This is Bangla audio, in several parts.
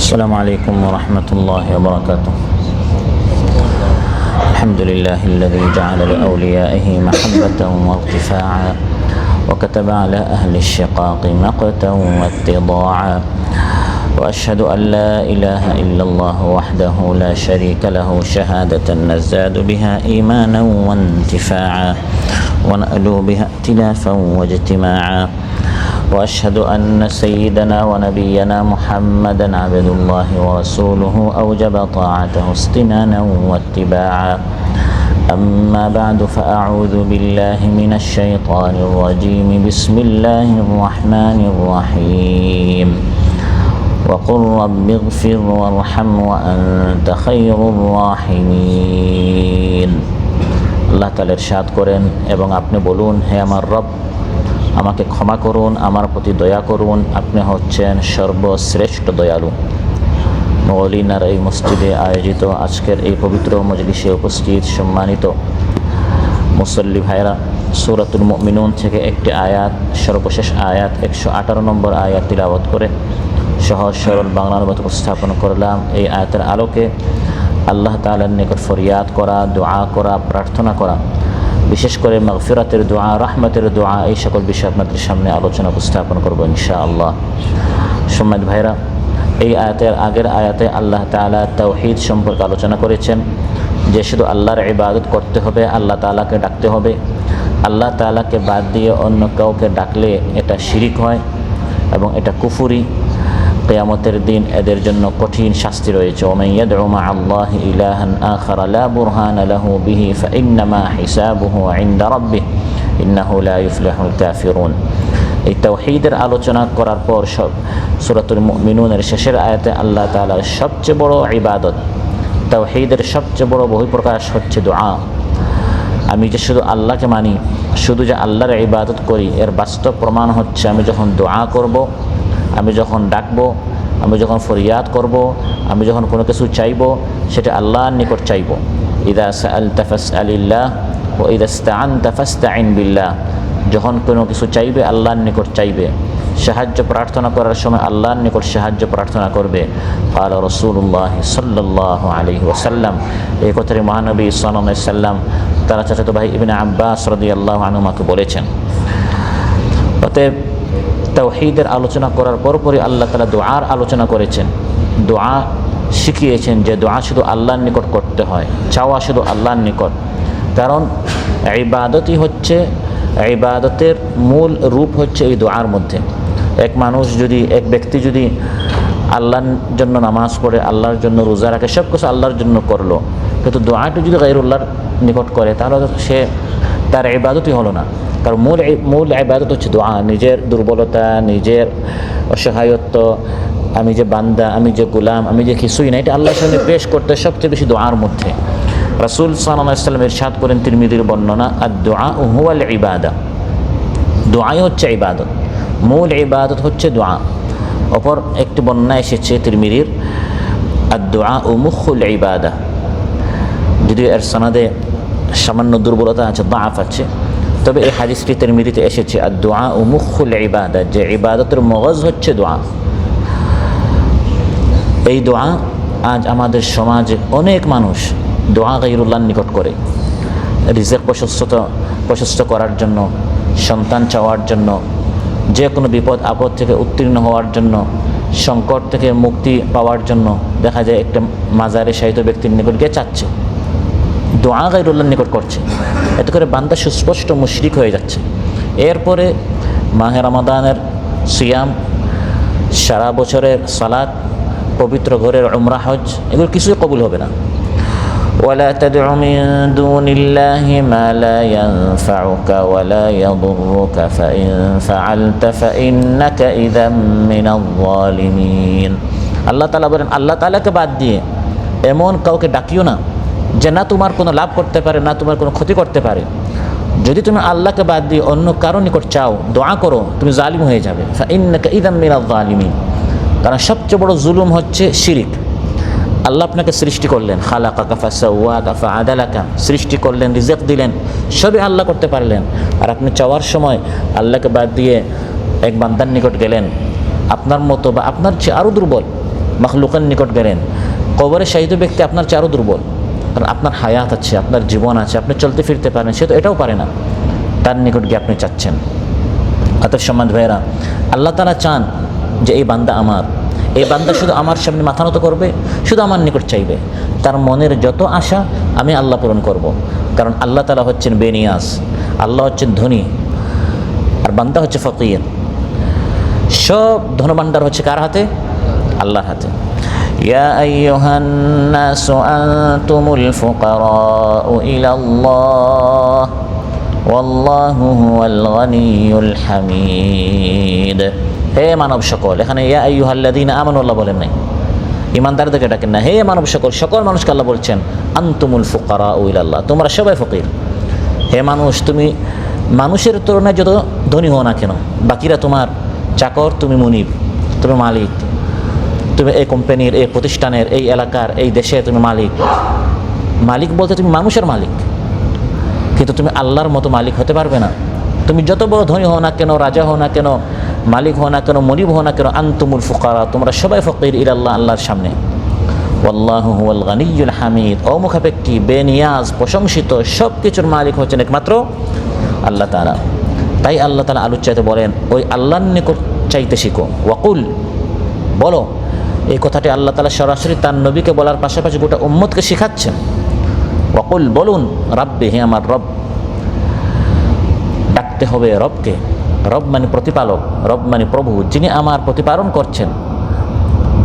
السلام عليكم ورحمة الله وبركاته. الحمد لله الذي جعل لأوليائه محبة وارتفاعا وكتب على أهل الشقاق مقتا واتضاعا، وأشهد أن لا إله إلا الله وحده لا شريك له شهادة نزداد بها إيمانا وانتفاعا ونألو بها ائتلافا واجتماعا، وأشهد أن سيدنا ونبينا محمدا عبد الله ورسوله أوجب طاعته استنانا واتباعا. أما بعد فأعوذ بالله من الشيطان الرجيم. بسم الله الرحمن الرحيم. وقل رب اغفر وارحم وأنت خير الراحمين। আল্লাহ তাআলা ইরশাদ করেন, এবং আপনি বলুন, হে আমার রব, আমাকে ক্ষমা করুন, আমার প্রতি দয়া করুন, আপনি হচ্ছেন সর্বশ্রেষ্ঠ দয়ালু। মওলিনার এই মসজিদে আয়োজিত আজকের এই পবিত্র মজলিসে উপস্থিত সম্মানিত মুসল্লি ভাইরা, সূরাতুল মুমিনুন থেকে একটি আয়াত, সর্বশেষ আয়াত 118 নম্বর আয়াত তিলাওয়াত করে সহজ সরল বাংলা অনুবাদ উপস্থাপন করলাম। এই আয়াতের আলোকে আল্লাহ তাআলার নিকট ফরিয়াদ করা, দোয়া করা, প্রার্থনা করা, বিশেষ করে মাগফিরাতের দোয়া, রাহমতের দোয়া, এই সকল বিষয় আপনাদের সামনে আলোচনা উপস্থাপন করব ইনশাআল্লাহ। সম্মানিত ভাইরা, এই আয়াতের আগের আয়াতে আল্লাহ তাআলা তাওহীদ সম্পর্কে আলোচনা করেছেন, যে শুধু আল্লাহর ইবাদত করতে হবে, আল্লাহ তাআলাকে ডাকতে হবে। আল্লাহ তাআলাকে বাদ দিয়ে অন্য কাউকে ডাকলে এটা শিরিক হয় এবং এটা কুফরি। কিয়ামতের দিন এদের জন্য কঠিন শাস্তি রয়েছে। ওমান ইয়াদউ মা'আল্লাহি ইলাহান আখার লা বুরহানা লাহু বিহি ফাইন্নামা হিসাবুহু ইনদা রাব্বিহ ইন্নাহু লা ইফলিহুল কাফিরুন। এই তাওহীদের আলোচনা করার পর সূরাতুল মুমিনুনের শেষের আয়াতে আল্লাহ তাআলার সবচেয়ে বড় ইবাদত, তাওহীদের সবচেয়ে বড় বহিঃপ্রকাশ হচ্ছে দোয়া। আমি যে শুধু আল্লাহকে মানি, শুধু যে আল্লাহর ইবাদত করি, এর বাস্তব প্রমাণ হচ্ছে আমি যখন দোয়া করব, আমি যখন ডাকবো, আমি যখন ফরিয়াদ করব, আমি যখন কোনো কিছু চাইব, সেটা আল্লাহর নিকট চাইব। ইযা সাআলতা ফাসআলিল্লাহ ওয়া ইযা ইসতাআনতা ফাসতাইন বিল্লাহ। যখন কোনো কিছু চাইবে আল্লাহর নিকট চাইবে, সাহায্য প্রার্থনা করার সময় আল্লাহর নিকট সাহায্য প্রার্থনা করবে। ক্বালা রাসূলুল্লাহ সাল্লাল্লাহু আলাইহি ওয়াসাল্লাম। এই কথাটি মহানবী সাল্লাল্লাহু আলাইহি ওয়াসাল্লাম তার চাচাতো ভাই ইবনে আব্বাস রাদিয়াল্লাহু আনহুমাকে বলেছেন। অতএব তাওহীদের আলোচনা করার পরপরই আল্লাহ তাআলা দোয়ার আলোচনা করেছেন, দোয়া শিখিয়েছেন যে দোয়া শুধু আল্লাহর নিকট করতে হয়, চাওয়া শুধু আল্লাহর নিকট। কারণ ইবাদতই হচ্ছে, ইবাদতের মূল রূপ হচ্ছে এই দোয়ার মধ্যে। এক ব্যক্তি যদি আল্লাহর জন্য নামাজ পড়ে, আল্লাহর জন্য রোজা রাখে, সব কিছু আল্লাহর জন্য করলো, কিন্তু দোয়াটি যদি গায়রুল্লাহর নিকট করে, তাহলে সে তার ইবাদতই হলো না। কারণ মূল ইবাদত হচ্ছে দোয়া। নিজের দুর্বলতা, নিজের অসহায়ত্ব, আমি যে বান্দা, আমি যে গোলাম, আমি যে কিছুই না, এটা আল্লাহর সামনে পেশ করতে সবচেয়ে বেশি দোয়ার মধ্যে। রাসূল সাল্লাল্লাহু আলাইহি ওয়াসাল্লাম ইরশাদ করেন তিরমিজির বর্ণনা, আদ-দুআ হুয়াল ইবাদা। দোয়াই হচ্ছে ইবাদত, মূল ইবাদত হচ্ছে দোয়া। অপর একটি বর্ণনা এসেছে তিরমিজির, আদ-দুআ মুখুল ইবাদা। যদিও এর সনদে সামান্য দুর্বলতা আছে, দাআফ আছে, তবে এই হাদিসটি তিরমিজিতে এসেছে, আদ-দুআ মুখুল ইবাদা, যে ইবাদতের মগজ হচ্ছে দোয়া। এই দোয়া আজ আমাদের সমাজে অনেক মানুষ দোয়া গায়রুল্লাহর নিকট করে, রিজিক প্রশস্ত করার জন্য, সন্তান চাওয়ার জন্য, যে কোনো বিপদ আপদ থেকে উত্তীর্ণ হওয়ার জন্য, সংকট থেকে মুক্তি পাওয়ার জন্য দেখা যায় একটা মাজারে শায়িত ব্যক্তির নিকট গিয়ে চাচ্ছে, দোয়া গায়রুল্লাহর নিকট করছে। এতে করে বান্দা সুস্পষ্ট মুশরিক হয়ে যাচ্ছে। এরপরে মাহে রমাদানের সিয়াম, সারা বছরের সালাত, পবিত্র ঘরের উমরা, হজ, এগুলো কিছুই কবুল হবে না। ওয়ালা তাদউ মিন দুনিল্লাহি মা লা ইয়ানফাউকা ওয়ালা ইয়াদুররুকা ফাইন ফাআলতা ফাইন্নাকা ইযাম মিনাল যালিমিন। আল্লাহ তাআলা বলেন, আল্লাহ তাআলাকে বাদ দিয়ে এমন কাউকে ডাকিও না যে না তোমার কোনো লাভ করতে পারে, না তোমার কোনো ক্ষতি করতে পারে। যদি তুমি আল্লাহকে বাদ দিয়ে অন্য কারো নিকট চাও, দোয়া করো, তুমি জালিম হয়ে যাবে। ফাইন্নাকা ইযাম মিনাল যালিমিন। কারণ সবচেয়ে বড় জুলুম হচ্ছে শিরিক। আল্লাহ আপনাকে সৃষ্টি করলেন, খালাকাকা ফাসাওয়াকা ফাআদালাকা, সৃষ্টি করলেন, রিজিক দিলেন, সবই আল্লাহ করতে পারলেন। আর আপনি চাওয়ার সময় আল্লাহকে বাদ দিয়ে এক বান্দার নিকট গেলেন, আপনার মতো বা আপনার চেয়ে আরও দুর্বল, মাখলুকের নিকট গেলেন। কবরে শায়িত ব্যক্তি আপনার চেয়ে আরও দুর্বল, কারণ আপনার হায়াত আছে, আপনার জীবন আছে, আপনি চলতে ফিরতে পারেন, সে তো এটাও পারে না, তার নিকট গিয়ে আপনি চাচ্ছেন। অতএব সম্মান ভাইয়েরা, আল্লাহ তাআলা চান যে এই বান্দা আমার, এই বান্দা শুধু আমার সামনে মাথা নত করবে, শুধু আমার নিকট চাইবে, তার মনের যত আশা আমি আল্লাহ পূরণ করব। কারণ আল্লাহ তাআলা হচ্ছেন বেনিয়াজ, আল্লাহ হচ্ছেন ধনী, আর বান্দা হচ্ছে ফকির। সব ধনভাণ্ডার হচ্ছে কার হাতে? আল্লাহর হাতে। ইয়া আইয়ুহান নাসু আনতুমুল ফুকারাউ ইলাল্লাহ ওয়াল্লাহু হুয়াল গনিয়ুল হামিদ। হে মানব সকল, এখানে ইয়া আইয়ুহাল্লাযীনা আমানু আল্লাহ বলেন নাই, ইমানদারদেরকে ডাকেন না। হে মানব সকল, সকল মানুষকে আল্লাহ বলছেন আনতুমুল ফুকারাউ ইলাল্লাহ, তোমরা সবাই ফকির। হে মানুষ, তুমি মানুষের তুলনায় যত ধনী হও না কেন, বাকিরা তোমার চাকর, তুমি মুনিব, তুমি মালিক, তুমি এই কোম্পানির, এই প্রতিষ্ঠানের, এই এলাকার, এই দেশে তুমি মালিক। মালিক বলতে তুমি মানুষের মালিক, কিন্তু তুমি আল্লাহর মতো মালিক হতে পারবে না। তুমি যত বড় ধনী হও না কেন, রাজা হও না কেন, মালিক হও না কেন, মুনিব হও না কেন, আনতুমুল ফুকারা, তোমরা সবাই ফকির ইলাল্লাহ, আল্লাহর সামনে। ওয়াল্লাহু হুয়াল গনিয়ুল হামিদ, অমুখাপেক্ষী, বেনিয়াজ, প্রশংসিত, সব কিছুর মালিক হচ্ছেন একমাত্র আল্লাহ তাআলা। তাই আল্লাহ তাআলা আলোচ্যাতে বলেন, ওই আল্লাহর নিকট চাইতে শিখো। ওয়াকুল, বলো। এই কথাটি আল্লাহ তাআলা সরাসরি তার নবীকে বলার পাশাপাশি গোটা উম্মতকে শেখাচ্ছেন। ওয়াকুল, বলুন, রাব্বি, হে আমার রব। ডাকতে হবে রবকে। রব মানে প্রতিপালক, রব মানে প্রভু, যিনি আমার প্রতিপালন করছেন,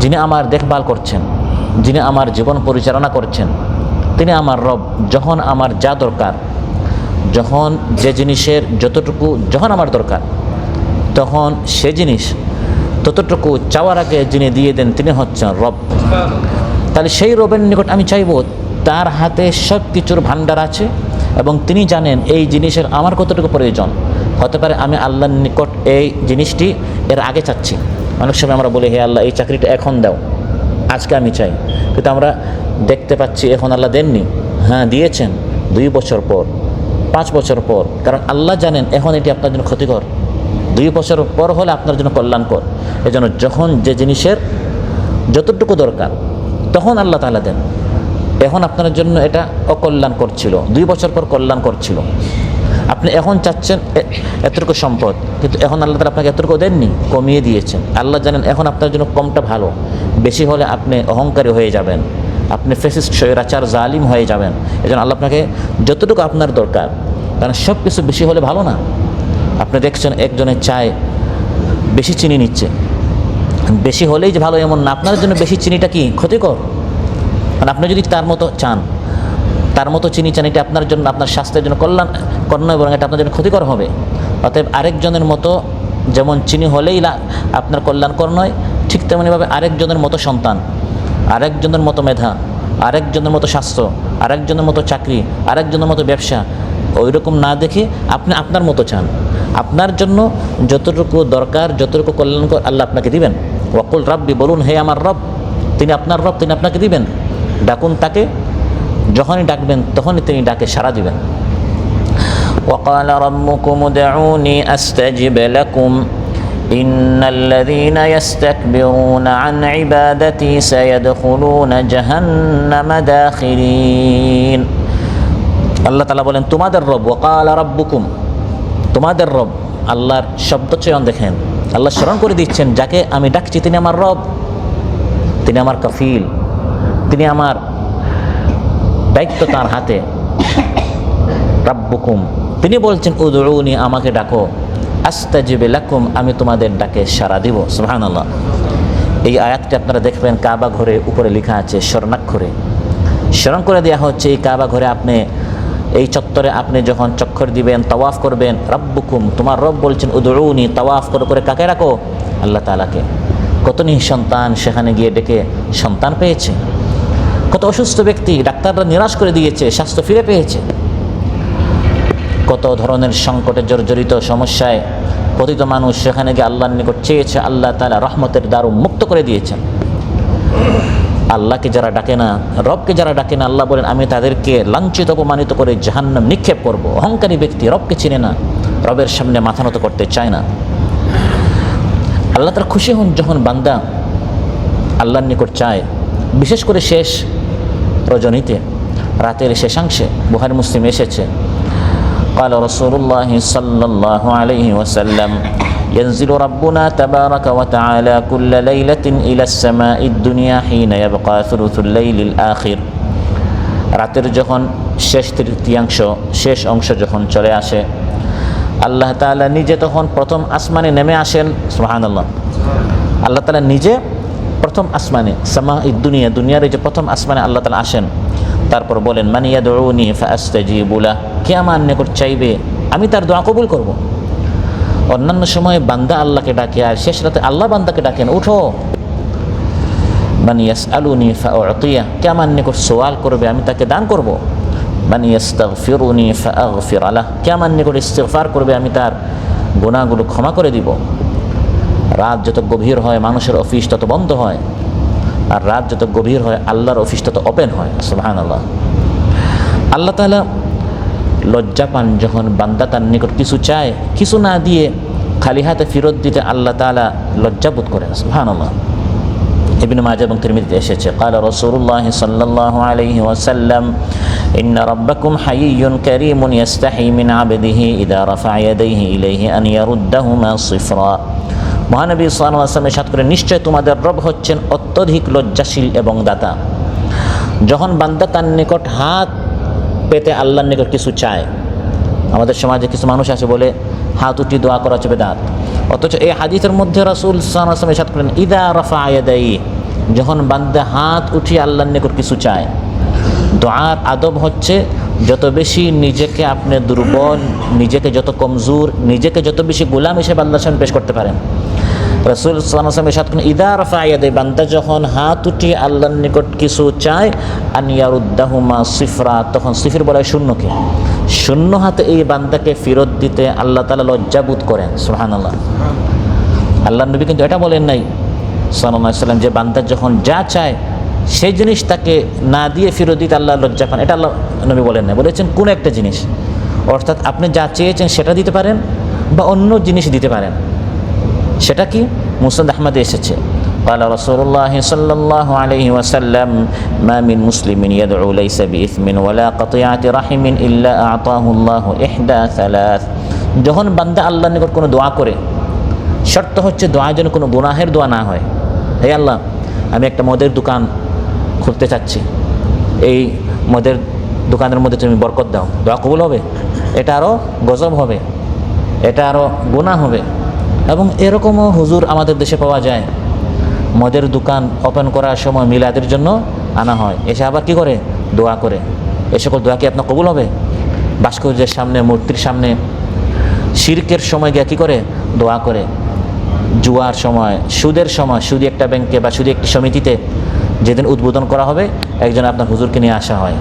যিনি আমার দেখভাল করছেন, যিনি আমার জীবন পরিচালনা করছেন, তিনি আমার রব। যখন আমার যা দরকার, যখন যে জিনিসের যতটুকু যখন আমার দরকার, তখন সে জিনিস ততটুকু চাওয়ার আগে যিনি দিয়ে দেন তিনি হচ্ছেন রব। তাহলে সেই রবের নিকট আমি চাইব, তার হাতে সব কিছুর ভাণ্ডার আছে এবং তিনি জানেন এই জিনিসের আমার কতটুকু প্রয়োজন। হতে পারে আমি আল্লাহর নিকট এই জিনিসটি এর আগে চাচ্ছি। অনেক সময় আমরা বলি, হে আল্লাহ, এই চাকরিটা এখন দাও, আজকে আমি চাই, কিন্তু আমরা দেখতে পাচ্ছি এখন আল্লাহ দেননি। হ্যাঁ, দিয়েছেন 2 বছর পর, 5 বছর পর, কারণ আল্লাহ জানেন এখন এটি আপনার জন্য ক্ষতিকর, 2 বছর পর হলে আপনার জন্য কল্যাণকর। এজন্য যখন যে জিনিসের যতটুকু দরকার তখন আল্লাহ তাআলা দেন। এখন আপনার জন্য এটা অকল্যাণকর ছিল, 2 বছর পর কল্যাণকর ছিল। আপনি এখন চাচ্ছেন এতটুকু সম্পদ, কিন্তু এখন আল্লাহ তাআলা আপনাকে এতটুকু দেননি, কমিয়ে দিয়েছেন। আল্লাহ জানেন এখন আপনার জন্য কমটা ভালো, বেশি হলে আপনি অহংকারী হয়ে যাবেন, আপনি ফেসিস্ট, স্বৈরাচার, জালিম হয়ে যাবেন। এজন্য আল্লাহ আপনাকে যতটুকু আপনার দরকার, কারণ সব কিছু বেশি হলে ভালো না। আপনি দেখছেন একজনের চায় বেশি চিনি নিচ্ছে, বেশি হলেই যে ভালো এমন না, আপনার জন্য বেশি চিনিটা কি ক্ষতিকর। মানে আপনি যদি তার মতো চান, তার মতো চিনি চান, এটা আপনার জন্য, আপনার স্বাস্থ্যের জন্য কল্যাণকর নয়, বরং এটা আপনার জন্য ক্ষতিকর হবে। অতএব আরেকজনের মতো যেমন চিনি হলেই আপনার কল্যাণকর নয়, ঠিক তেমনিভাবে আরেকজনের মতো সন্তান, আরেকজনের মতো মেধা, আরেকজনের মতো স্বাস্থ্য, আরেকজনের মতো চাকরি, আরেকজনের মতো ব্যবসা, ওই রকম না দেখে আপনি আপনার মতো চান। আপনার জন্য যতটুকু দরকার, যতটুকু কল্যাণকর আল্লাহ আপনাকে দিবেন। ওয়াকুল রাব্বি, বলুন, হে আমার রব, তিনি আপনার রব, তিনি আপনাকে দিবেন। ডাকুন তাকে, যখনই ডাকবেন তখনই তিনি ডাকে সাড়া দিবেন। وقال ربكم ادعوني أستجب لكم إن الذين يستكبرون عن عبادتي سيدخلون جهنم داخرين। আল্লাহ তাআলা বলেন, তোমাদের রব, وقال ربكم, তোমাদের রব। আল্লাহর শব্দ চয়ন দেখেন, আল্লাহ স্মরণ করে দিচ্ছেন যাকে আমি ডাকছি তিনি আমার রব, তিনি আমার কাফিল, তিনি আমার দায়িত্ব তার হাতে। রাব্বুকুম, তিনি বলছেন উদউনি, আমাকে ডাকো, আস্তাজিব লাকুম, আমি তোমাদের ডাকে সাড়া দিব। সুবহানাল্লাহ। এই আয়াতটি আপনারা দেখবেন কাবা ঘরে উপরে লেখা আছে স্বর্ণাক্ষরে, স্মরণ করে দেওয়া হচ্ছে এই কাবা ঘরে আপনি এই চত্বরে আপনি যখন চক্কর দিবেন, তাওয়াফ করবেন, রাব্বুকুম, তোমার রব বলছেন উদউনি, তাওয়াফ করে করে কাকে রাখো? আল্লাহ তাআলাকে। কত নিঃসন্তান সেখানে গিয়ে ডেকে সন্তান পেয়েছে, কত অসুস্থ ব্যক্তি ডাক্তাররা নিরাশ করে দিয়েছে, স্বাস্থ্য ফিরে পেয়েছে, কত ধরনের সংকটে জর্জরিত সমস্যায় পতিত মানুষ সেখানে গিয়ে আল্লাহর নিকট চেয়েছে, আল্লাহ তাআলা রহমতের দ্বার মুক্ত করে দিয়েছেন। আল্লাহকে যারা ডাকে না, রবকে যারা ডাকে না, আল্লাহ বলেন আমি তাদেরকে লাঞ্ছিত অপমানিত করে জাহান্নাম নিক্ষেপ করব। অহংকারী ব্যক্তি রবকে চিনে না, রবের সামনে মাথা নত করতে চায় না। আল্লাহ তাআলা খুশি হন যখন বান্দা আল্লাহর নিকট চায়, বিশেষ করে শেষ রজনীতে, রাতের শেষাংশে। বুখারী মুসলিম এসেছে, قال رسول الله صلى الله عليه وسلم ينزل ربنا تبارك وتعالى كل ليلة إلى السماء الدنيا حين يبقى ثلث الليل الآخر। রাতের যখন শেষ তৃতীয়াংশ, শেষ অংশ যখন চলে আসে, আল্লাহ তাআলা নিজে তখন প্রথম আসমানে নেমে আসেন। সুবহানাল্লাহ। আল্লাহ তাআলা নিজে প্রথম আসমানে, সামা দুনিয়া, দুনিয়ার এই যে প্রথম আসমানে আল্লাহ তাআলা আসেন। তারপর বলেন, মান ইয়াদউনি ফাআস্তাজিবু লাহ, কে আমার নিকট চাইবে আমি তার দোয়া কবুল করব। অন্যান্য সময়ে বান্দা আল্লাহকে ডাকে, আর শেষ রাতে আল্লাহ বান্দাকে ডাকেন, উঠো। মান ইয়াসআলুনি ফাউতিয়া, কে আমার নিকট সওয়াল করবে আমি তাকে দান করব। মান ইয়াস্তাগফিরুনি ফাআগফির লাহ, কে আমার নিকট ইস্তিগফার করবে আমি তার গুনাহগুলো ক্ষমা করে দিব। রাত যত গভীর হয় মানুষের অফিস তত বন্ধ হয়, আর রাত যত গভীর হয় আল্লাহর অফিস তত ওপেন হয়। সুবহানাল্লাহ। আল্লাহ তাআলা লজ্জা পান যখন বান্দা তার নিকট কিছু চায়, কিছু না দিয়ে খালি হাতে ফেরত দিতে আল্লাহ তাআলা লজ্জা বোধ করেন। সুবহানাল্লাহ। ইবনে মাজাহ এবং তিরমিজিতে এসেছে, قال رسول الله صلى الله عليه وسلم إن ربكم حيي كريم يستحي من عبده إذا رفع يديه إليه أن يردهما صفرا। মহানবী সাল্লাল্লাহু আলাইহি ওয়াসাল্লাম ইরশাদ করেন, নিশ্চয় তোমাদের রব হচ্ছেন অত্যধিক লজ্জাশীল এবং দাতা। যখন বান্দা তার নিকট হাত পেতে আল্লাহর নিকট কিছু চায়, আমাদের সমাজে কিছু মানুষ আছে বলে হাত উঠিয়ে দোয়া করা হচ্ছে বেদাত, অথচ এই হাদিসের মধ্যে রাসূল সাল্লাল্লাহু আলাইহি ওয়াসাল্লাম ইরশাদ করেন, ইদা রাফা ইয়াদাইহি, যখন বান্দা হাত উঠিয়ে আল্লাহর নিকট কিছু চায়। দোয়ার আদব হচ্ছে যত বেশি নিজেকে আপনি দুর্বল, নিজেকে যত কমজোর, নিজেকে যত বেশি গোলাম হিসেবে আল্লাহর সামনে পেশ করতে পারেন। রাসূল সাল্লাল্লাহু আলাইহি ওয়াসাল্লাম ইরশাদ করেন, ইদা রাফা ইয়াদাইহি, বান্দা যখন হাত উঠিয়ে আল্লাহর নিকট কিছু চায়, আন ইয়ারুদ্দাহুমা সিফরা, তখন সিফর বলা হয় শূন্যকে, শূন্য হাতে এই বান্দাকে ফেরত দিতে আল্লাহ তাআলা লজ্জা বোধ করেন। সুবহানাল্লাহ। আল্লাহর নবী কিন্তু এটা বলেন নাই সাল্লাল্লাহু আলাইহি ওয়াসাল্লাম যে বান্দা যখন যা চায় সেই জিনিস তাকে না দিয়ে ফেরত দিতে আল্লাহ লজ্জা পান, এটা আল্লাহ নবী বলেন না। বলেছেন কোন একটা জিনিস, অর্থাৎ আপনি যা চেয়েছেন সেটা দিতে পারেন বা অন্য জিনিস দিতে পারেন। সেটা কি? মুসনাদ আহমদে এসেছে, قال رسول الله صلى الله عليه وسلم ما من مسلم يدعو ليس بإثم ولا قطيعة رحم إلا أعطاه الله إحدى ثلاث। যখন বান্দা আল্লাহর নিকট কোনো দোয়া করে, শর্ত হচ্ছে দোয়া যেন কোনো গুনাহের দোয়া না হয়। হে আল্লাহ, আমি একটা মদের দোকান খুলতে চাচ্ছি, এই মদের দোকানের মধ্যে তুমি বরকত দাও, দোয়া কবুল হবে? এটা আরও গজব হবে, এটা আরও গুনাহ হবে। এবং এরকমও হুজুর আমাদের দেশে পাওয়া যায়, মদের দোকান ওপেন করার সময় মিলাদের জন্য আনা হয়, এসে আবার কি করে? দোয়া করে। এ সকল দোয়া কি আপনার কবুল হবে? ভাস্কর্যের সামনে, মূর্তির সামনে, শিরকের সময় গিয়ে কী করে? দোয়া করে। জুয়ার সময়, সুদের সময়, সুদি একটা ব্যাংকে বা সুদি একটি সমিতিতে যেদিন উদ্বোধন করা হবে, একজন আপনার হুজুরকে নিয়ে আসা হয়,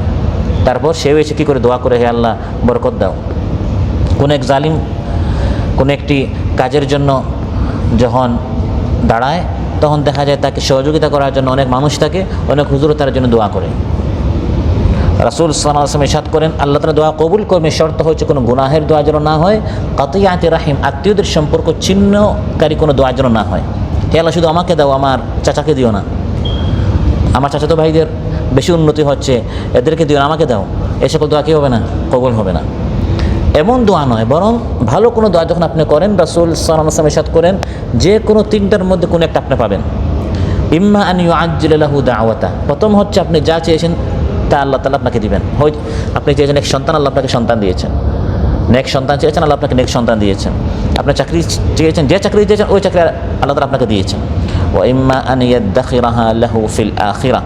তারপর সেও এসে কী করে? দোয়া করে, হে আল্লাহ বরকত দাও। কোন এক জালিম কোনো একটি কাজের জন্য যখন দাঁড়ায়, তখন দেখা যায় তাকে সহযোগিতা করার জন্য অনেক মানুষ থাকে, অনেক হুজুরও তার জন্য দোয়া করে। রাসূল সাল্লাল্লাহু আলাইহি ওয়াসাল্লাম ইরশাদ করেন, আল্লাহ তাআলা দোয়া কবুল করবে, শর্ত হচ্ছে কোনো গুনাহের দোয়া যেন না হয়, কাতিয়াতি রাহিম, আত্মীয়দের সম্পর্ক ছিন্নকারী কোনো দোয়া যেন না হয়। হে আল্লাহ, শুধু আমাকে দাও, আমার চাচাকে দিও না, আমার চাচাতো ভাইদের বেশি উন্নতি হচ্ছে, এদেরকে দিও না, আমাকে দাও। এ সকল দোয়া কী হবে না? কবুল হবে না। এমন দোয়া নয়, বরং ভালো কোনো দোয়া যখন আপনি করেন, রাসূল সাল্লাল্লাহু আলাইহি ওয়াসাল্লাম ইরশাদ করেন যে কোনো তিনটার মধ্যে কোনো একটা আপনি পাবেন। ইম্মা আন ইউআজ্জিলা লাহু দাওয়াতা, প্রথম হচ্ছে আপনি যা চেয়েছেন তা আল্লাহ তাআলা আপনাকে দিবেন। হয় আপনি চেয়েছেন এক সন্তান, আল্লাহ আপনাকে সন্তান দিয়েছেন। নেক সন্তান চেয়েছেন, আল্লাহ আপনাকে নেক সন্তান দিয়েছেন। আপনি চাকরি চেয়েছেন, যে চাকরি চেয়েছেন ওই চাকরি আল্লাহ তাআলা আপনাকে দিয়েছেন। ওয়া ইম্মা আন ইয়াদখিরাহা লাহু ফিল আখিরাহ,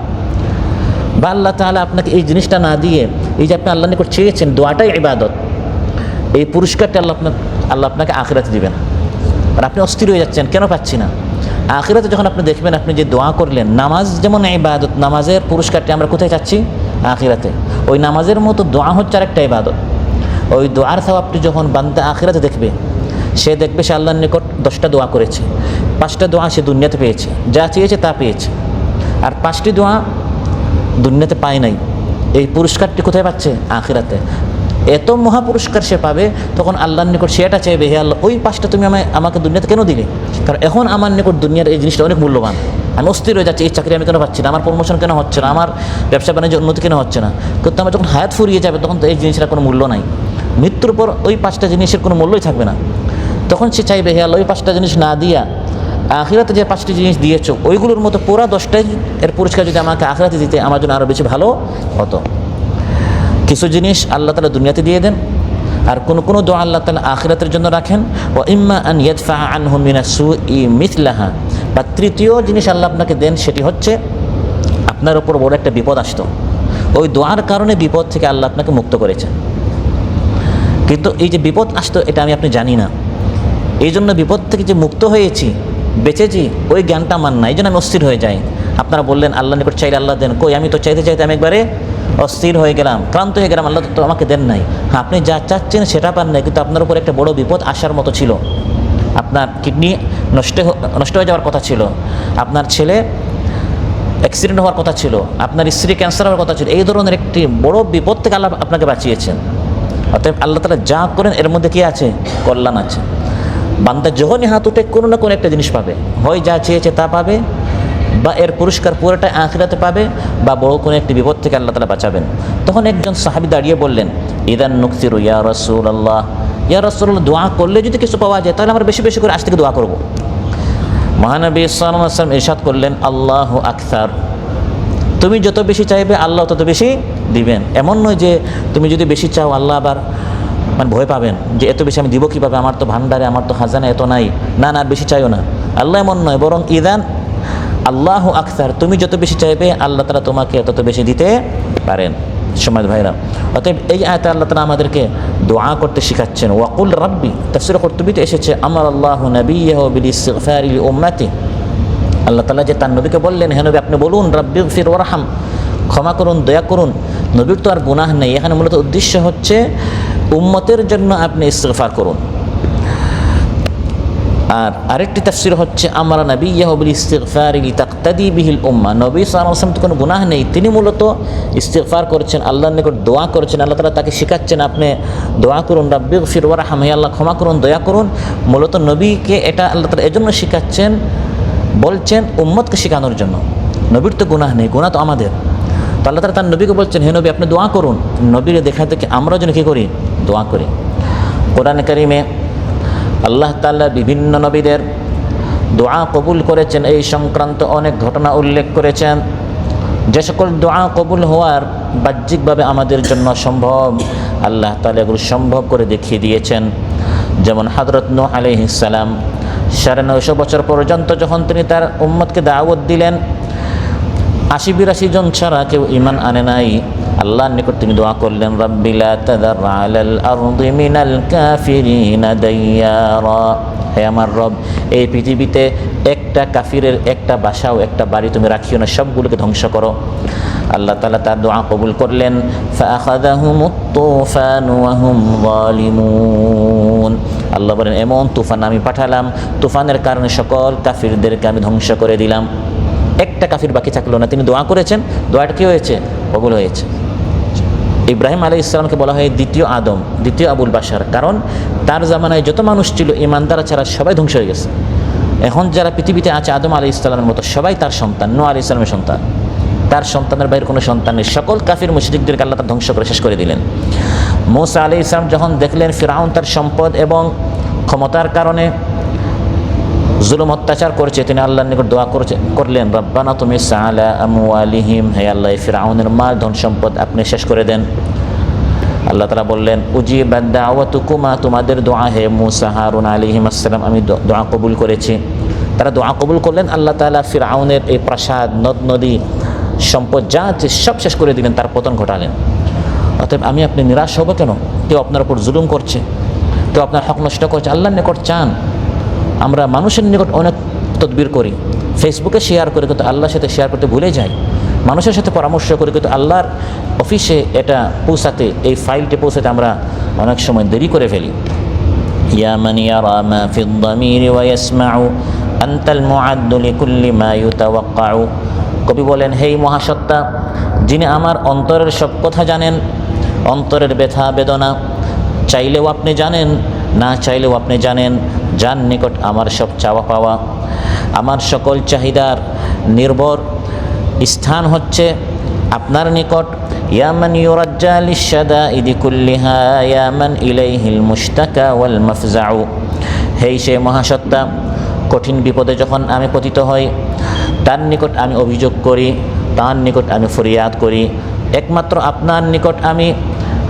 বা আল্লাহ তাআলা আপনাকে এই জিনিসটা না দিয়ে, এই যে আপনি আল্লাহর নিকট চেয়েছেন, দোয়াটাই ইবাদত, এই পুরস্কারটা আল্লাহ আপনাকে আখিরাতে দিবেন। আর আপনি অস্থির হয়ে যাচ্ছেন, কেন পাচ্ছি না? আখিরাতে যখন আপনি দেখবেন আপনি যে দোয়া করলেন, নামাজ যেমন ইবাদত, নামাজের পুরস্কারটি আমরা কোথায় চাচ্ছি? আখিরাতে। ওই নামাজের মতো দোয়া হচ্ছে আরেকটা ইবাদত। ওই দোয়ার সওয়াবটি যখন বান্দা আখিরাতে দেখবে, সে দেখবে সে আল্লাহর নিকট 10টা দোয়া করেছে, 5টা দোয়া সে দুনিয়াতে পেয়েছে, যা চেয়েছে তা পেয়েছে, আর 5টি দোয়া দুনিয়াতে পায় নাই। এই পুরস্কারটি কোথায় পাচ্ছে? আখিরাতে। এত মহা পুরস্কার সে পাবে, তখন আল্লাহর নিকট সে এটা চাইবে, হে আল্লাহ, ওই 5টা তুমি আমাকে দুনিয়াতে কেন দিলে? কারণ এখন আমার নিকট দুনিয়ার এই জিনিসটা অনেক মূল্যবান। আমি অস্থির হয়ে যাচ্ছি, এই চাকরি আমি কেন পাচ্ছি না, আমার প্রমোশন কেন হচ্ছে না, আমার ব্যবসা বাণিজ্য উন্নতি কেন হচ্ছে না। কিন্তু আমার যখন হায়াত ফুরিয়ে যাবে তখন তো এই জিনিসটার কোনো মূল্য নাই। মৃত্যুর পর ওই 5টা জিনিসের কোনো মূল্যই থাকবে না। তখন সে চাইবে, হে আল্লাহ, ওই 5টা জিনিস না দিয়া আখিরাতে যে 5টি জিনিস দিয়েছো ওইগুলোর মতো পুরা 10টাই এর পুরস্কার যদি আমাকে আখিরাতে দিতে আমার জন্য আরও বেশি ভালো হতো। কিছু জিনিস আল্লাহ তাআলা দুনিয়াতে দিয়ে দেন, আর কোনো দোয়া আল্লাহ তাআলা আখিরাতের জন্য রাখেন। ও ইম্মা আন ইয়াদফা আনহুম মিনাস সুই মিথলাহা, বা তৃতীয় জিনিস আল্লাহ আপনাকে দেন, সেটি হচ্ছে আপনার উপর বড় একটা বিপদ আসতো, ওই দোয়ার কারণে বিপদ থেকে আল্লাহ আপনাকে মুক্ত করেছেন। কিন্তু এই যে বিপদ আসতো এটা আপনি জানি না, এই জন্য বিপদ থেকে যে মুক্ত হয়েছি, বেঁচেছি, ওই জ্ঞানটা আমার নাই, এই জন্য আমি অস্থির হয়ে যাই। আপনারা বললেন আল্লাহ নিকট চাইলে আল্লাহ দেন, কই আমি তো চাইতে চাইতে আমি একবারে অস্থির হয়ে গেলাম, ক্লান্ত হয়ে গেলাম, আল্লাহ তো আমাকে দেন নাই। হ্যাঁ, আপনি যা চাচ্ছেন সেটা পান নাই, কিন্তু আপনার উপর একটা বড় বিপদ আসার মতো ছিল। আপনার কিডনি নষ্ট হয়ে যাওয়ার কথা ছিল, আপনার ছেলে অ্যাক্সিডেন্ট হওয়ার কথা ছিল, আপনার স্ত্রী ক্যান্সার হওয়ার কথা ছিল। এই ধরনের একটি বড় বিপদ থেকে আল্লাহ আপনাকে বাঁচিয়েছেন। অতএব আল্লাহ তাআলা যা করেন এর মধ্যে কি আছে? কল্যাণ আছে। বান্দা যখনই হাত উঠে কোনো না কোনো একটা জিনিস পাবে, হয় যা চেয়েছে তা পাবে, বা এর পুরস্কার পুরোটা আখিরাতে পাবে, বা বড় কোনো একটি বিপদ থেকে আল্লাহ তাআলা বাঁচাবেন। তখন একজন সাহাবী দাঁড়িয়ে বললেন, ইদান নুকসিরু ইয়া রাসূলুল্লাহ, ইয়া রাসূলুল্লাহ, দোয়া করলে যদি কিছু পাওয়া যায় তাহলে আমরা বেশি বেশি করে আজ থেকে দোয়া করব। মহানবী সাল্লাল্লাহু আলাইহি ওয়াসাল্লাম ইরশাদ করলেন, আল্লাহু আকসার, তুমি যত বেশি চাইবে আল্লাহ তত বেশি দিবেন। এমন নয় যে তুমি যদি বেশি চাও আল্লাহ আবার ভয় পাবেন যে এত বেশি আমি দিব কীভাবে, আমার তো ভান্ডারে, আমার তো খাজানা এত নাই, না না বেশি চাইও না। আল্লাহ এমন নয়, বরং ইদান আল্লাহু আকসার, তুমি যত বেশি চাইবে আল্লাহ তাআলা তোমাকে তত বেশি দিতে পারেন। সমাজ ভাইরা, অতএব এই আয়াতে আল্লাহ তাআলা আমাদেরকে দোয়া করতে শিখাচ্ছেন। ওয়াকুল রাব্বি, তাফসীর কুরতুবীতে এসেছে, আমার আল্লাহু নবিয়্যাহু বিল ইস্তিগফারি লি উম্মতি। আল্লাহ তাআলা যে তার নবীকে বললেন, হে নবী আপনি বলুন রাব্বিগফির ওয়ারহাম, ক্ষমা করুন, দয়া করুন। নবীর তো আর গুনাহ নেই, এখানে মূলত উদ্দেশ্য হচ্ছে উম্মতের জন্য আপনি ইস্তিগফার করুন। আর আরেকটি তাফসীর হচ্ছে, আমরা নবিয়্যাহু বিল ইস্তিগফারি লিতাকতাদি বিহিল উম্মাহ, নবী সাল্লাল্লাহু আলাইহি ওয়াসাল্লাম তো কোনো গুনাহ নেই, তিনি মূলত ইস্তিগফার করছেন, আল্লাহর নিকট দোয়া করছেন। আল্লাহ তাআলা তাকে শিখাচ্ছেন আপনি দোয়া করুন, রাব্বিগফির ওয়ারহাম, হে আল্লাহ ক্ষমা করুন, দয়া করুন। মূলত নবীকে এটা আল্লাহ তাআলা এজন্য শিখাচ্ছেন, বলছেন উম্মতকে শেখানোর জন্য। নবীর তো গুনাহ নেই, গুনাহ তো আমাদের। তো আল্লাহ তাআলা তার নবীকে বলছেন, হে নবী আপনি দোয়া করুন। নবীর দেখা থেকে আমরা যেন কী করি? দোয়া করি। কোরআনে কারিমে আল্লাহ তাআলা বিভিন্ন নবীদের দোয়া কবুল করেছেন, এই সংক্রান্ত অনেক ঘটনা উল্লেখ করেছেন। যে সকল দোয়া কবুল হওয়ার বাহ্যিকভাবে আমাদের জন্য সম্ভব, আল্লাহ তাআলা এগুলো সম্ভব করে দেখিয়ে দিয়েছেন। যেমন হযরত নূহ আলাইহিস সালাম ৯৫০ বছর পর্যন্ত যখন তিনি তার উম্মতকে দাওয়াত দিলেন, ৮০-৮২ জন ছাড়া কেউ ঈমান আনে নাই। আল্লাহর নিকট তিনি দোয়া করলেন, রাব্বি লা তাযার আলাল আরদি মিনাল কাফিরিনা দাইয়ারা, হে আমার রব, এই পৃথিবীতে একটা কাফিরের একটা বাসাও, একটা বাড়ি তুমি রাখিও না, সবগুলোকে ধ্বংস করো। আল্লাহ তাআলা তার দোয়া কবুল করলেন। ফাআখাযাহুমুত তুফানু ওয়া হুম যালিমুন, আল্লাহ বলেন এমন তুফান আমি পাঠালাম, তুফানের কারণে সকল কাফিরদেরকে আমি ধ্বংস করে দিলাম, একটা কাফির বাকি থাকলো না। তিনি দোয়া করেছেন, দোয়াটা কী হয়েছে? কবুল হয়েছে। ইব্রাহিম আলাইহিস সালামকে বলা হয় দ্বিতীয় আদম, দ্বিতীয় আবুল বাশার, কারণ তার জামানায় যত মানুষ ছিল ঈমানদার ছাড়া সবাই ধ্বংস হয়ে গেছে। এখন যারা পৃথিবীতে আছে আদম আলাইহিস সালামের মতো সবাই তার সন্তান, নূহ আলাইহিস সালামের সন্তান, তার সন্তানের বাইরে কোনো সন্তান নেই। সকল কাফির মুশরিকদেরকে আল্লাহ তাআলা ধ্বংস করে শেষ করে দিলেন। মূসা আলাইহিস সালাম যখন দেখলেন ফিরআউন তার সম্পদ এবং ক্ষমতার কারণে জুলুম অত্যাচার করছে, তিনি আল্লাহর নিকট দোয়া করলেন, রব্বানা তুমিস আলা আমওয়ালিহিম, হে আল্লাহ ফিরআউনের মাল ধন সম্পদ আপনি শেষ করে দেন। আল্লাহ তাআলা বললেন, উজিবাত দাওয়াতুকুমা, তোমাদের দোয়া হে মূসা হারুন আলাইহিম আসসালাম আমি দোয়া কবুল করেছি। তারা দোয়া কবুল করলেন। আল্লাহ তাআলা ফিরআউনের এই প্রাসাদ, নদ নদী, সম্পদ যা আছে সব শেষ করে দিলেন, তার পতন ঘটালেন। অতএব আমি আপনি নিরাশ হব কেন? কেউ আপনার উপর জুলুম করছে, কেউ আপনার হক নষ্ট করছে, আল্লাহর নিকট চান। আমরা মানুষের নিকট অনেক তদবির করি, ফেসবুকে শেয়ার করে, কিন্তু আল্লাহর সাথে শেয়ার করতে ভুলে যাই। মানুষের সাথে পরামর্শ করি, কিন্তু আল্লাহর অফিসে এটা পৌঁছাতে, এই ফাইলটি পৌঁছাতে আমরা অনেক সময় দেরি করে ফেলি। ইয়া মান ইয়ারা মা ফিদ দামিরি ওয়া ইয়াসমাউ আনতাল মুআদ্দু লিকুল্লি মা ইউতাওয়াক্কাউ, কবি বলেন, হে মহাসত্তা, যিনি আমার অন্তরের সব কথা জানেন, অন্তরের ব্যথা বেদনা চাইলেও আপনি জানেন, না চাইলেও আপনি জানেন, যার নিকট আমার সব চাওয়া পাওয়া, আমার সকল চাহিদার নির্ভর স্থান হচ্ছে আপনার নিকট। ইয়া মান ইউরাজ্জা লিশ-শাদাইদি কুল্লিহা ইয়া মান ইলাইহিল মুশতাকা ওয়াল মাফজাউ, হেই সে মহাসত্তা, কঠিন বিপদে যখন আমি পতিত হই তার নিকট আমি অভিযোগ করি, তার নিকট আমি ফরিয়াদ করি, একমাত্র আপনার নিকট আমি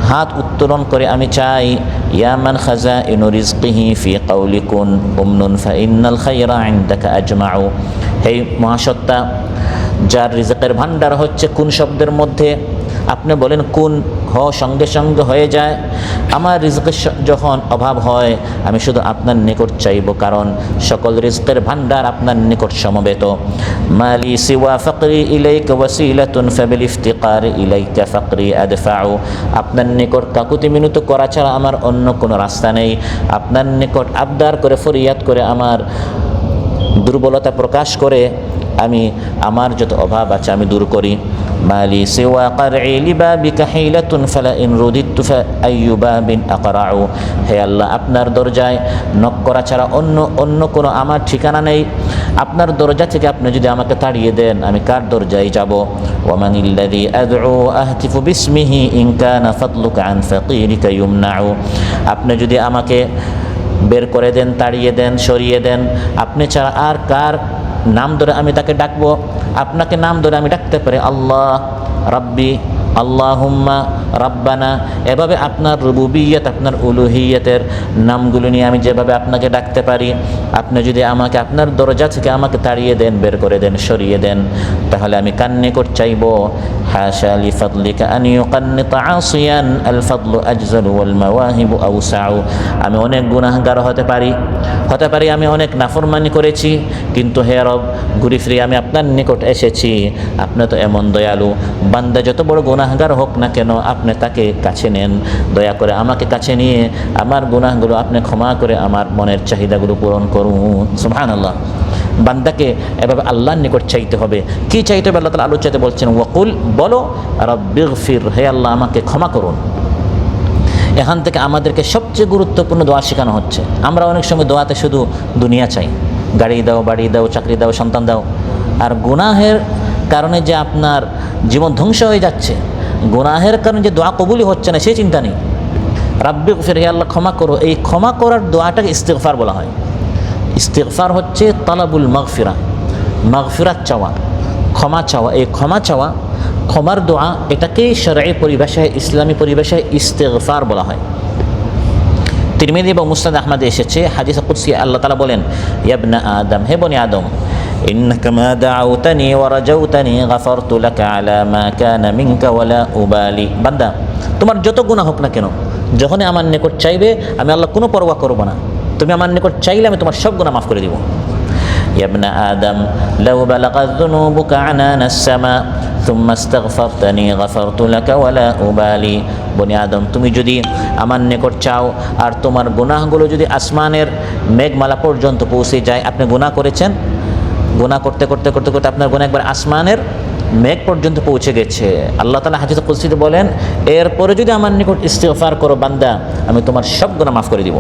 হাত উত্তোলন করে আমি চাই। ইয়া মান খাযাইনু রিজকিহি ফি কাউলি কুন উমনুন ফা ইন্নাল খায়রা ইনদাকা আজমাউ, হেই মহাসত্তা, যার রিজকের ভান্ডার হচ্ছে কোন শব্দের মধ্যে, আপনি বলেন কোন সঙ্গে সঙ্গে হয়ে যায়। আমার রিজকের যখন অভাব হয় আমি শুধু আপনার নিকট চাইব, কারণ সকল রিজকের ভান্ডার আপনার নিকট সমবেত। মালি সিওয়া ফাকরি ইলাইকা ওয়াসিলাতুন ফাবিল ইফতিকার ইলাইকা ফাকরি আদফাউ, আপনার নিকট কাকুতি মিনতি করা ছাড়া আমার অন্য কোনো রাস্তা নেই। আপনার নিকট আবদার করে ফরিয়াদ করে আমার দুর্বলতা প্রকাশ করে আমি আমার যত অভাব আছে আমি দূর করি। মালি সিওয়া কারঈ লিবাবিকা হিলাতুন ফালা ইন রুদিতু ফাআইয়ু বাবিন আকরাউ, হে আল্লাহ, আপনার দরজায় নক করা ছাড়া অন্য কোনো আমার ঠিকানা নেই। আপনার দরজা থেকে আপনি যদি আমাকে তাড়িয়ে দেন আমি কার দরজায় যাব? ওয়ামানিল্লাযী আদউ আহতিফু বিসমিহি ইন কানা ফাদলুকা আন ফাকিরিকা ইউমনাউ, আপনি যদি আমাকে বের করে দেন, তাড়িয়ে দেন, সরিয়ে দেন, আপনি ছাড়া আর কার নাম ধরে আমি তাকে ডাকবো? আপনাকে নাম ধরে আমি ডাকতে পারি আল্লাহ, রাব্বি, আল্লাহুম্মা, রাব্বানা, এভাবে আপনার রুবুবিয়ত, আপনার উলুহিয়তের নামগুলো নিয়ে আমি যেভাবে আপনাকে ডাকতে পারি, আপনি যদি আমাকে আপনার দরজা থেকে আমাকে তাড়িয়ে দেন, বের করে দেন, সরিয়ে দেন, তাহলে আমি কার নিকট চাইব? হাশা লিফাদলিকা আন ইউকান্নিতা আসিয়ান আল ফাদলু আজজালু ওয়াল মাওয়াহিবু আওসাউ, আমি অনেক গুনাহগার হতে পারি আমি অনেক নাফরমানি করেছি, কিন্তু হে রব, ঘুরে ফিরে আমি আপনার নিকট এসেছি। আপনি তো এমন দয়ালু, বান্দা যত বড় গুনাহগার হোক না কেন আপনি তাকে কাছে নেন। দয়া করে আমাকে কাছে নিয়ে আমার গুনাহগুলো আপনি ক্ষমা করে আমার মনের চাহিদাগুলো পূরণ করুন। সুবহানাল্লাহ। বান্দাকে এভাবে আল্লাহর নিকট চাইতে হবে। কি চাইতে হবে? আল্লাহ তাআলা আলোচনাতে বলছেন, ওয়াকুল, বলো, রাব্বিগফির, হে আল্লাহ আমাকে ক্ষমা করুন। এখান থেকে আমাদেরকে সবচেয়ে গুরুত্বপূর্ণ দোয়া শেখানো হচ্ছে। আমরা অনেক সময় দোয়াতে শুধু দুনিয়া চাই, গাড়ি দাও, বাড়ি দাও, চাকরি দাও, সন্তান দাও, আর গুনাহের কারণে যে আপনার জীবন ধ্বংস হয়ে যাচ্ছে, গুনাহের কারণে যে দোয়া কবুলই হচ্ছে না সেই চিন্তা নেই। রাব্বিগফির, হে আল্লাহ ক্ষমা করো, এই ক্ষমা করার দোয়াটাকে ইস্তিগফার বলা হয়। ইস্তিগফার হচ্ছে তালাবুল মাগফিরা, মাগফিরাত চাওয়া, ক্ষমা চাওয়া। এই ক্ষমা চাওয়া, ক্ষমার দোয়া, এটাকেই শরঈ পরিভাষায়, ইসলামী পরিভাষায় ইস্তিগফার বলা হয়। তিরমিজি এবং মুসনাদ আহমদে এসেছে হাদিস কুদসি, আল্লাহ তাআলা বলেন, ইয়া ইবনা আদম, হে বনি আদম, ইন্নাকা মা দাউতানি ওয়া রাজাউতানি গাফারতু লাকা আলা মা কানা মিনকা ওয়ালা উবালি, বান্দা তোমার যত গুনাহ হোক না কেন, যখনই আমার নিকট চাইবে আমি আল্লাহ কোনো পরোয়া করব না। তুমি আমার নিকট চাইলে আমি তোমার সব গুনাহ মাফ করে দিব। ইয়া ইবনা আদম, লাউ বালাগাত যুনুবুকা আনানাস সামা থুম্মা ইস্তাগফারতানি গাফারতু লাকা ওয়ালা উবালি, বনি আদম, তুমি যদি আমার নিকট চাও আর তোমার গুনাহগুলো যদি আসমানের মেঘমালা পর্যন্ত পৌঁছে যায়, আপনি গুনাহ করেছেন, গুনাহ করতে করতে করতে করতে আপনার গুনাহ একবার আসমানের মেঘ পর্যন্ত পৌঁছে গেছে, আল্লাহ তাআলা হাদিসে কুদসিতে বলেন, এরপরে যদি আমার নিকট ইস্তিগফার করো বান্দা, আমি তোমার সব গুনাহ মাফ করে দিব।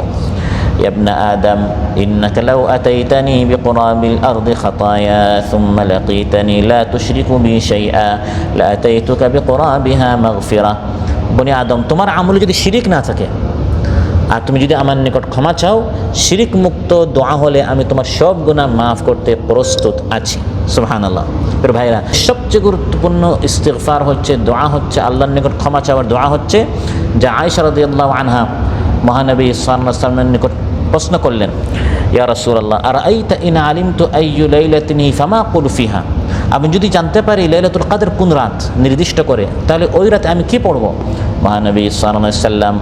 ইয়া ইবনা আদম, ইন্নাকা লাউ আতাইতানি বিকুরাবিল আরদি খাতায়া সুম্মা লাকীতানি লা তুশরিকু বি শাইআ লা আতাইতুকা বিকুরাবিহা মাগফিরা, বনি আদম, তোমার আমলে যদি শিরিক না থাকে আর তুমি যদি আমার নিকট ক্ষমা চাও, শিরিক মুক্ত দোয়া হলে আমি তোমার সব গুনাহ মাফ করতে প্রস্তুত আছি। সুবহানাল্লাহ। এর ভাইরা, সবচেয়ে গুরুত্বপূর্ণ ইস্তিগফার হচ্ছে, দোয়া হচ্ছে, আল্লাহর নিকট ক্ষমা চাওয়ার দোয়া হচ্ছে, যা আয়েশা রাদিয়াল্লাহু আনহা মহানবী সাল্লাল্লাহু আলাইহি ওয়াসাল্লামের নিকট প্রশ্ন করলেন, ইয়া রাসূলুল্লাহ, আরাআইতা ইন আলিমতু আইয়ু লাইলাতিন ফামা কুল ফিহা, আমি যদি জানতে পারি লাইলাতুল কদর কোন রাত নির্দিষ্ট করে, তাহলে ওই রাতে আমি কি পড়ব? মহানবী সাল্লাল্লাহু আলাইহি ওয়াসাল্লাম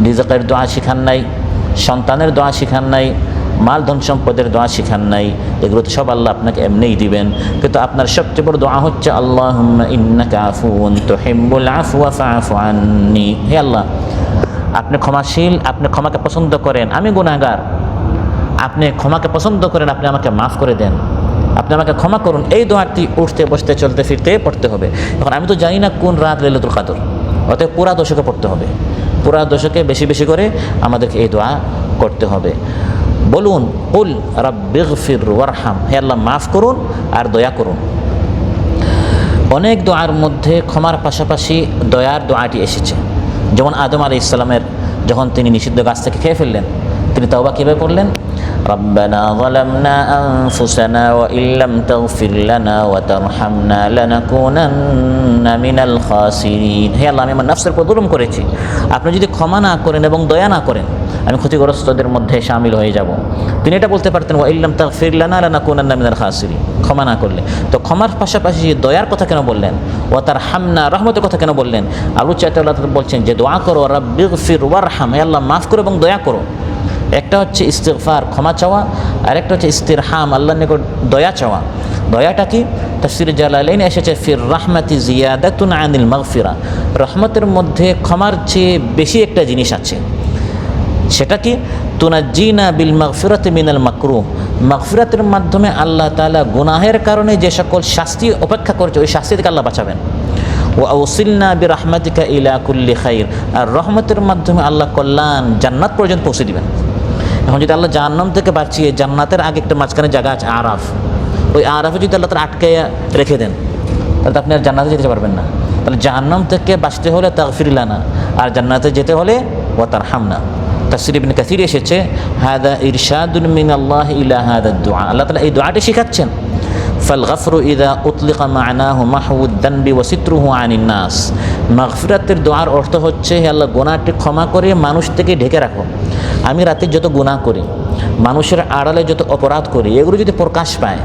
রিজকের দোয়া শিখান নাই, সন্তানের দোয়া শিখান নাই, মাল ধন সম্পদের দোয়া শিখান নাই, এগুলো তো সব আল্লাহ আপনাকে এমনিই দিবেন। কিন্তু আপনার সবচেয়ে বড় দোয়া হচ্ছে আল্লাহুম্মা ইন্নাকা আফুউন তুহিব্বুল আফওয়া ফাআফু আন্নি, হে আল্লাহ আপনি ক্ষমাশীল, আপনি ক্ষমাকে পছন্দ করেন, আমি গুনাহগার, আপনি ক্ষমাকে পছন্দ করেন, আপনি আমাকে মাফ করে দেন, আপনি আমাকে ক্ষমা করুন। এই দোয়াটি উঠতে বসতে চলতে ফিরতে পড়তে হবে। এখন আমি তো জানি না কোন রাত লাইলাতুল কদর, অতএব পুরা দশকে পড়তে হবে, পুরা দশকে বেশি বেশি করে আমাদেরকে এই দোয়া করতে হবে। বলুন কুল রাব্বিগফির ওয়ারহাম, হে আল্লাহ মাফ করুন আর দয়া করুন। অনেক দোয়ার মধ্যে ক্ষমার পাশাপাশি দয়ার দোয়াটি এসেছে। যেমন আদম আলাইহিস সালামের যখন তিনি নিষিদ্ধ গাছ থেকে খেয়ে ফেললেন, তিনি তওবা কীভাবে করলেন? রব্বানা যালামনা আনফুসানা ওয়া ইল্লাম তাগফির লানা ওয়া তারহামনা লানাকুনান্না মিনাল খাসিরিন। হে আল্লাহ, আমি আমার নফসের উপর জুলুম করেছি, আপনি যদি ক্ষমা না করেন এবং দয়া না করেন আমি ক্ষতিগ্রস্তদের মধ্যে শামিল হয়ে যাব। তিনি এটা বলতে পারতেন ওয়া ইল্লাম তাগফির লানা লানাকুনান্না মিনাল খাসিরিন, ক্ষমা না করলে। তো ক্ষমার পাশাপাশি দয়ার কথা কেন বললেন? ওয়া তারহামনা, রহমতের কথা কেন বললেন? আল্লাহ চাইতাল্লাহ বলছেন যে দোয়া করো রাব্বিগফির ওয়ারহাম, হে আল্লাহ মাফ করো এবং দয়া করো। একটা হচ্ছে ইস্তিগফার, ক্ষমা চাওয়া, আর একটা হচ্ছে ইস্তিরহাম, আল্লাহর নিকট দয়া চাওয়া। দয়াটা কি? তাফসীরে জালালাইনে এসেছে ফির রাহমাতি জিয়াদাতুন আনিল মাগফিরা, রহমতের মধ্যে ক্ষমার চেয়ে বেশি একটা জিনিস আছে। সেটা কি? তুনাজ্জিনা বিল মাগফিরাতি মিনাল মাকরুহ, মাগফিরাতের মাধ্যমে আল্লাহ তাআলা গুনাহের কারণে যে সকল শাস্তি অপেক্ষা করছে ওই শাস্তি থেকে আল্লাহ বাঁচাবেন। ওয়া আওসিলনা বিরহমাতিকা ইলা কুল্লি খাইর, আর রহমতের মাধ্যমে আল্লাহ কল্যাণ জান্নাত পর্যন্ত পৌঁছে দিবেন। এখন যদি আল্লাহ জাহান্নাম থেকে বাঁচিয়ে জান্নাতের আগে একটা মাঝখানে জায়গা আছে আরাফ, ওই আরাফে যদি আল্লাহ তারা আটকে রেখে দেন তাহলে আপনি আর জান্নাতে যেতে পারবেন না। তাহলে জাহান্নাম থেকে বাঁচতে হলে তাগফির লানা, আর জান্নাতে যেতে হলে ওয়া তারহামনা। তাফসীর ইবনে কাসীর এসেছে হাদা ইরশাদুন মিনাল্লাহ ইলা হাদা দুআ, আল্লাহ তাআলা এই দোয়াটি শেখাচ্ছেন। ফাল-গাফরু ইযা উতলিকা মা'নাহু মাহউদ দানবি ওয়া সিতরুহু আনিন নাস, মাগফিরাতের দোয়ার অর্থ হচ্ছে হে আল্লাহ গুনাহটি ক্ষমা করে মানুষ থেকে ঢেকে রাখো। আমি রাতে যত গুনাহ করি, মানুষের আড়ালে যত অপরাধ করি, এগুলো যদি প্রকাশ পায়,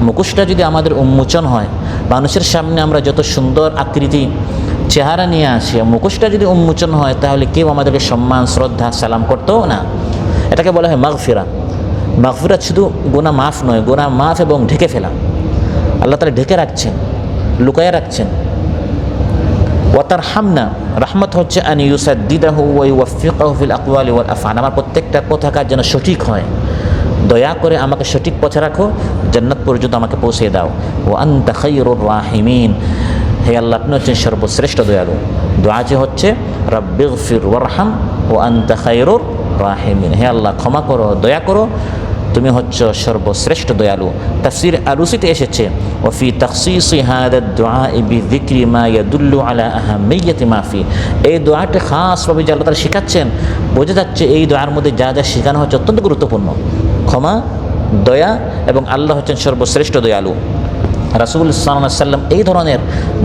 মুখোশটা যদি আমাদের উন্মোচন হয়, মানুষের সামনে আমরা যত সুন্দর আকৃতি চেহারা নিয়ে আসি, মুখোশটা যদি উন্মোচন হয় তাহলে কেউ আমাদেরকে সম্মান শ্রদ্ধা সালাম করতেও না। এটাকে বলা হয় মাগফিরাত। মাগফিরাত শুধু গুনাহ মাফ নয়, গুনাহ মাফ এবং ঢেকে ফেলা। আল্লাহ তাআলা ঢেকে রাখছেন, লুকায়া রাখছেন। ওয়া তারহামনা, রহমত হচ্ছে আন ইউসাদ্দিদাহু ওয়া ইউওয়াফফিকাহু ফিল আকওয়ালি ওয়াল আফআল, আমার প্রত্যেকটা কথা কাজ যেন সঠিক হয়। দয়া করে আমাকে সঠিক পথে রাখো, জান্নাত পর্যন্ত আমাকে পৌঁছে দাও। ওয়া আনতা খায়রুর রাহিমিন, হে আল্লাহ আপনি হচ্ছেন সর্বশ্রেষ্ঠ দয়ালু। দোয়াটি হচ্ছে রাব্বিগফির ওয়ারহাম ওয়া আনতা খায়রুর রাহিমিন, হে আল্লাহ ক্ষমা করো, দয়া করো, তুমি হচ্ছ সর্বশ্রেষ্ঠ দয়ালু। তাফসীর আলুসিতে এসেছে ওয়া ফি তাখসিসি হাদা দুআ বিযিকরি মা ইয়াদুল্লু আলা আহাম্মিয়াতি মা ফি, এই দোয়াটি খাসভাবে যে আল্লাহ তাআলা শেখাচ্ছেন, বোঝা যাচ্ছে এই দোয়ার মধ্যে যা যা শেখানো হচ্ছে অত্যন্ত গুরুত্বপূর্ণ। ক্ষমা, দয়া এবং আল্লাহ হচ্ছেন সর্বশ্রেষ্ঠ দয়ালু। রাসূল সাল্লাল্লাহু আলাইহি ওয়াসাল্লাম এই ধরনের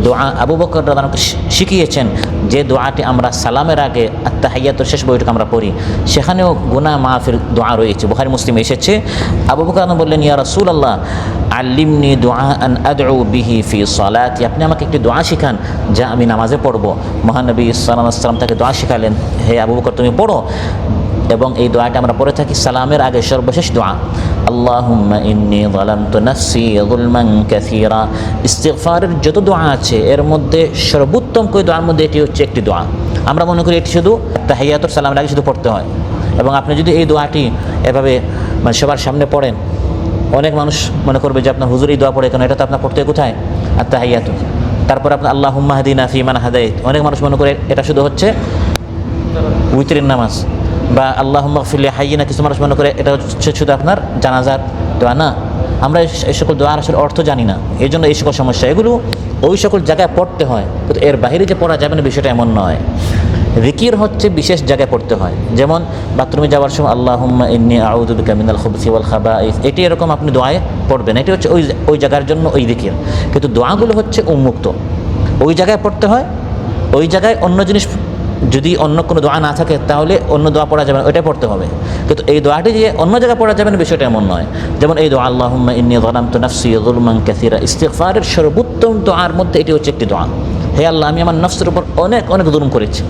দোয়া আবু বকর রাদিয়াল্লাহু আনহু শিখিয়েছেন, যে দোয়াটি আমরা সালামের আগে আত্তাহিয়াতুর শেষ বইটুকু আমরা পড়ি, সেখানেও গুনাহ মাফের দোয়া রয়েছে। বুখারী মুসলিমে এসেছে, আবু বকর বললেন ইয়া রাসূলুল্লাহ আল্লিমনি দুআআন আদউ বিহি ফি সালাতি, আপনি আমাকে একটি দোয়া শিখান যা আমি নামাজে পড়ব। মহানবী সাল্লাল্লাহু আলাইহি ওয়াসাল্লাম তাকে দোয়া শিখালেন, হে আবু বকর তুমি পড়ো। এবং এই দোয়াটা আমরা পড়ে থাকি সালামের আগে, সর্বশেষ দোয়া আল্লাহুম্মা ইন্নী যালামতু নাফসি যুলমান কাসীরা। ইস্তিগফারের যত দোয়া আছে এর মধ্যে সর্বোত্তম কোন দোয়ার মধ্যে এটি হচ্ছে একটি দোয়া। আমরা মনে করি এটি শুধু তাহিয়াতুর সালামের আগে শুধু পড়তে হয়, এবং আপনি যদি এই দোয়াটি এভাবে মানে সবার সামনে পড়েন, অনেক মানুষ মনে করবে যে আপনার হুজুর এই দোয়া পড়ে কেন, এটা তো আপনার পড়তে কোথায় আত্তাহিয়াতু। তারপর আপনার আল্লাহুম্মা হাদিনা ফিমান হাদাইত, অনেক মানুষ মনে করে এটা শুধু হচ্ছে উইতরের নামাজ, বা আল্লাহুম্মা গফির লি হাইয়িনা, কিছু মানুষ মনে করে এটা হচ্ছে শুধু আপনার জানাজার দোয়া। না, আমরা এই সকল দোয়ার আসলে অর্থ জানি না, এই জন্য এই সকল সমস্যা। এগুলো ওই সকল জায়গায় পড়তে হয়, কিন্তু এর বাইরে যে পড়া যাবে না বিষয়টা এমন নয়। জিকির হচ্ছে বিশেষ জায়গায় পড়তে হয়, যেমন বাথরুমে যাওয়ার সময় আল্লাহুম্মা ইন্নী আউযু বিকা মিনাল খুবসি ওয়াল খাবাইস, এটি এরকম আপনি দোয়ায় পড়বেন, এটি হচ্ছে ওই জায়গার জন্য ওই জিকির। কিন্তু দোয়াগুলো হচ্ছে উন্মুক্ত, ওই জায়গায় পড়তে হয়। ওই জায়গায় অন্য জিনিস যদি অন্য কোনো দোয়া না থাকে তাহলে অন্য দোয়া পড়া যাবে না, ওইটাই পড়তে হবে। কিন্তু এই দোয়াটি যে অন্য জায়গায় পড়া যাবে না বিষয়টা এমন নয়। যেমন এই দোয়া আল্লাহুম্মা ইন্নী যালামতু নাফসি যুলমান কাসীরা, ইস্তিগফারের সর্বোত্তম দোয়ার মধ্যে এটি হচ্ছে একটি দোয়া। হে আল্লাহ আমি আমার নফসের উপর অনেক অনেক জুলুম করেছি।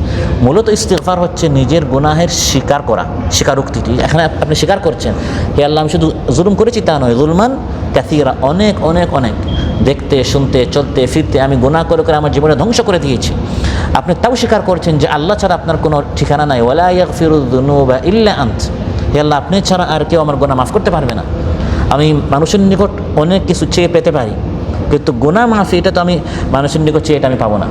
মূলত ইস্তিগফার হচ্ছে নিজের গুনাহের স্বীকার করা, স্বীকারোক্তিটি। এখানে আপনি স্বীকার করছেন হে আল্লাহ আমি শুধু জুলুম করেছি তা নয়, যুলমান কাসীরা, অনেক অনেক অনেক, দেখতে শুনতে চলতে ফিরতে আমি গুনাহ করে করে আমার জীবনে ধ্বংস করে দিয়েছি। আপনি তাও স্বীকার করছেন যে আল্লাহ ছাড়া আপনার কোনো ঠিকানা নাই, ওয়ালা ইয়াগফিরুয যুনুবা ইল্লা আনত, হে আল্লাহ আপনি ছাড়া আর কেউ আমার গুনাহ মাফ করতে পারবে না। আমি মানুষের নিকট অনেক কিছু চেয়ে পেতে পারি, কিন্তু গুনাহ মাফি এটা তো আমি মানুষের নিকট চেয়ে এটা আমি পাবো না।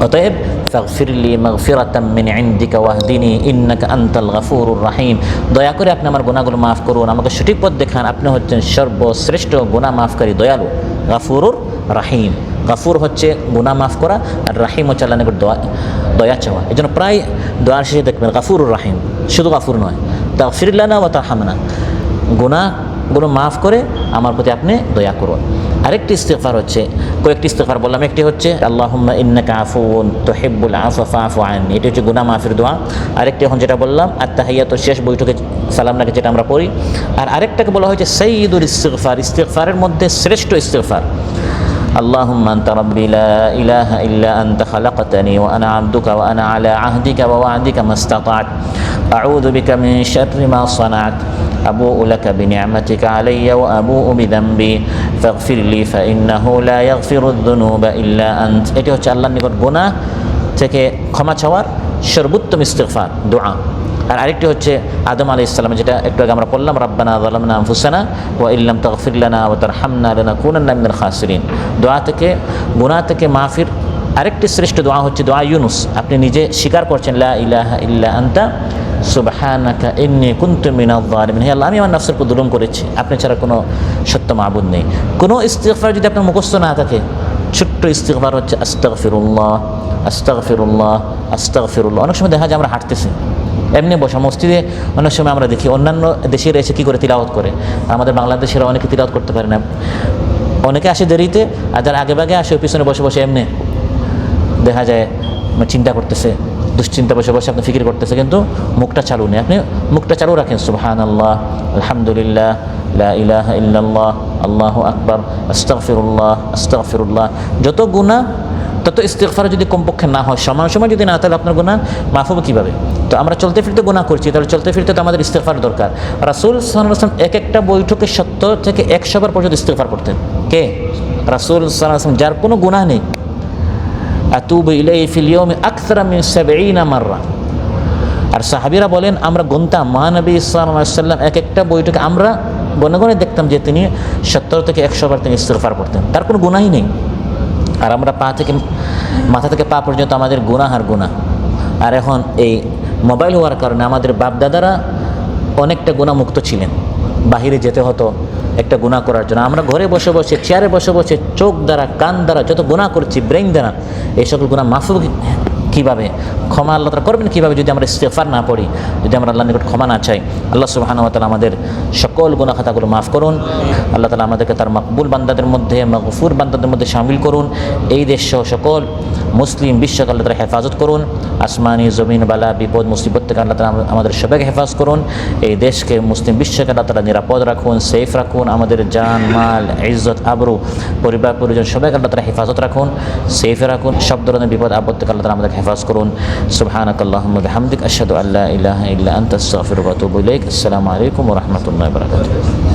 অতএব ফাগফিরলি মাগফিরাতাম মিন ইনদিকা ওয়াহদিনি ইন্নাকা আনতাল গফুরুর রহিম। দয়া করে আপনি আমার গুনাহগুলো মাফ করুন, আমাকে সঠিক পথ দেখান, আপনি হচ্ছেন সর্বশ্রেষ্ঠ গুনাহ মাফকারী দয়ালু। গফুরুর রহিম, গফুর হচ্ছে গুনাহ মাফ করা, আর রাহিম হচ্ছে আল্লাহর নিকট দয়া চাওয়া। এই জন্য প্রায় দোয়ার শেষে দেখবেন গফুরুর রহিম, শুধু গফুর নয়, তাগফির লানা ওয়া তারহামনা, গুনাহগুলো মাফ করে আমার প্রতি আপনি দয়া করুন। আরেকটি ইস্তিগফার হচ্ছে, কয়েকটি ইস্তিগফার বললাম, একটি হচ্ছে আল্লাহুম্মা ইন্নাকা আফুউন তুহিব্বুল আফওয়া ফাআফু আননি, এটি হচ্ছে গুনাহ মাফের দোয়া। আরেকটি এখন যেটা বললাম আত্তাহিয়াতুর শেষ বৈঠকে সালাম লাগে, যেটা আমরা পড়ি। আর আরেকটাকে বলা হয়েছে সাইয়্যিদুল ইস্তিগফার, ইস্তিগফারের মধ্যে শ্রেষ্ঠ ইস্তিগফার। اللهم أنت ربي لا إله إلا أنت خلقتني وأنا عبدك وأنا على عهدك ووعدك ما استطعت أعوذ بك من شر ما صنعت أبوء لك بنعمتك علي وأبوء بذنبي فاغفر لي فإنه لا يغفر الذنوب إلا أنت। এটি হচ্ছে আল্লাহর নিকট গুনাহ থেকে ক্ষমা চাওয়ার সর্বোত্তম ইস্তিগফার দোয়া। আর আরেকটি হচ্ছে আদম আলাইহিস সালাম, যেটা একটু আগে আমরা পড়লাম, রাব্বানা যালামনা আনফুসানা ওয়া ইল্লাম তাগফির লানা ওয়া তারহামনা লানাকুনান্না মিনাল খাসিরিন। দোয়া থেকে, গুনাহ থেকে মাফির আরেকটি শ্রেষ্ঠ দোয়া হচ্ছে দোয়া ইউনুস। আপনি নিজে স্বীকার করছেন লা ইলাহা ইল্লা আনতা সুবহানাকা ইন্নী কুনতু মিনাজ জালিমিন, হে আল্লাহ আমি আমার নফসের উপর জুলুম করেছি, আপনি ছাড়া কোনো সত্য মাবুদ নেই। কোনো ইস্তিগফার যদি আপনার মুখস্থ না থাকে, ছোট্ট ইস্তিগফার হচ্ছে আস্তাগফিরুল্লাহ আস্তাগফিরুল্লাহ আস্তাগফিরুল্লাহ। অনেক সময় দেখা যায় আমরা হাঁটতেছি, এমনি বসা মসজিদে, অনেক সময় আমরা দেখি অন্যান্য দেশের এসে কী করে তিলাওয়াত করে, আমাদের বাংলাদেশেরা অনেকে তিলাওয়াত করতে পারে না, অনেকে আসে দেরিতে, আর যারা আগে ভাগে আসে পিছনে বসে বসে এমনি দেখা যায় চিন্তা করতেছে, দুশ্চিন্তা বসে বসে আপনি ফিকির করতেছে, কিন্তু মুখটা চালু নেই। আপনি মুখটা চালু রাখেন, সুবহানাল্লাহ আলহামদুলিল্লাহ লা ইলাহা ইল্লাল্লাহ আল্লাহু আকবার আস্তাগফিরুল্লাহ আস্তাগফিরুল্লাহ। যত গুনাহ তত ইস্তিগফার যদি কমপক্ষে না হয়, সমান সময় যদি না, তাহলে আপনার গুনাহ মাফ হবে কীভাবে? তো আমরা চলতে ফিরতে গুনাহ করছি, তাহলে চলতে ফিরতে তো আমাদের ইস্তিগফার দরকার। রাসূল সাল্লাল্লাহু আলাইহি ওয়াসাল্লাম এক একটা বৈঠকে 70 থেকে 100 বার পর্যন্ত ইস্তিগফার করতেন। কে? রাসূল সাল্লাল্লাহু আলাইহি ওয়াসাল্লাম, যার কোনো গুনাহ নেই। আতুবু ইলাইহি ফিল ইয়াউমি আকসারা মিন 70 মাররা। আর সাহাবীরা বলেন আমরা গুনতাম, মহানবী সাল্লাল্লাহু আলাইহি ওয়াসাল্লাম এক একটা বৈঠকে আমরা গণে গণে দেখতাম যে তিনি 70 থেকে 100 বার তিনি ইস্তিগফার করতেন, তার কোনো গুনাহই নেই। আর আমরা মাথা থেকে পা পর্যন্ত আমাদের গুনাহ আর গুনাহ। আর এখন এই মোবাইল হওয়ার কারণে আমাদের বাপদাদারা অনেকটা গুনাহ মুক্ত ছিলেন, বাহিরে যেতে হতো একটা গুনাহ করার জন্য। আমরা ঘরে বসে বসে, চেয়ারে বসে বসে, চোখ দ্বারা, কান দ্বারা যত গুনাহ করছি, ব্রেন দ্বারা, এই সকল গুনাহ মাফ হবে কীভাবে? ক্ষমা আল্লাহ তাআলা করবেন কীভাবে যদি আমরা ইস্তিগফার না পড়ি, যদি আমরা আল্লাহর নিকট ক্ষমা না চাই? আল্লাহ সুবহানাহু ওয়া তাআলা আমাদের সকল গুনাহ খাতাগুলো মাফ করুন। আল্লাহ তাআলা আমাদেরকে তার মকবুল বান্দাদের মধ্যে, মাগফুর বান্দাদের মধ্যে শামিল করুন। এই দেশ সহ সকল মুসলিম বিশ্বকে আল্লাহ তাআলা হেফাজত করুন। আসমানি জমিন বালা বিপদ মুসিবত থেকে আল্লাহ তাআলা আমাদের সবাইকে হেফাজত করুন। এই দেশকে, মুসলিম বিশ্বকে আল্লাহ তাআলা নিরাপদ রাখুন, সেফ রাখুন। আমাদের জান মাল ইজ্জত আবরু পরিবার পরিজন সবাইকে আল্লাহ তাআলা হেফাজত রাখুন, সেফে রাখুন। সব ধরনের বিপদ আপদ থেকে আল্লাহ তাআলা আমাদেরকে হেফাজত করুন। সুবহানাকাল্লাহুম্মা বিহামদিক আশহাদু আল্লা ইলাহা ইল্লা আনতা আস্তাগফিরুকা ওয়া আতুবু ইলাইক। আসসালামু আলাইকুম ওয়া রাহমাতুল্লাহি ওয়া বারাকাতুহু।